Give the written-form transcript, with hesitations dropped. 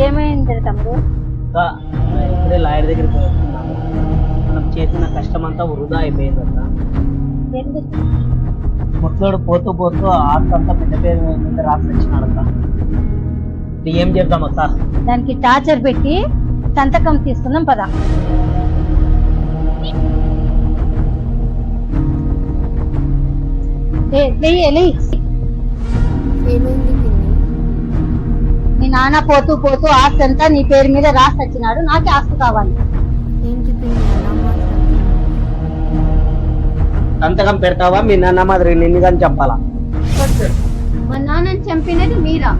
ఏమైంది తమ్ముడు? అక్క, ఇప్పుడే లాయర్ దగ్గరికి వెళ్తున్నాము. మనం చేసిన కష్టం అంతా వృధా అయిపోయింది అక్క. ఎందుకు? ముసలోడు పోతూ పోతూ ఆస్తంతా పెద్ద పేరు మీద రాసి వచ్చినాడు అక్క. ఇప్పుడు ఏం చేద్దాం అక్క? దానికి టార్చర్ పెట్టి సంతకం తీసుకుందాం పదా. ఏమైంది పిన్ని? మీ నాన్న పోతూ పోతూ ఆస్తి అంతా నీ పేరు మీద రాసి వచ్చినాడు, నాకే ఆస్తి కావాలి. ఏంటి పిన్ని అలా మాట్లాడుతున్నావు? సంతకం పెడతావా? మీ నాన్న మాదిరి నిన్ను కానీ చంపాలా? మా నాన్నని చంపినది మీరా?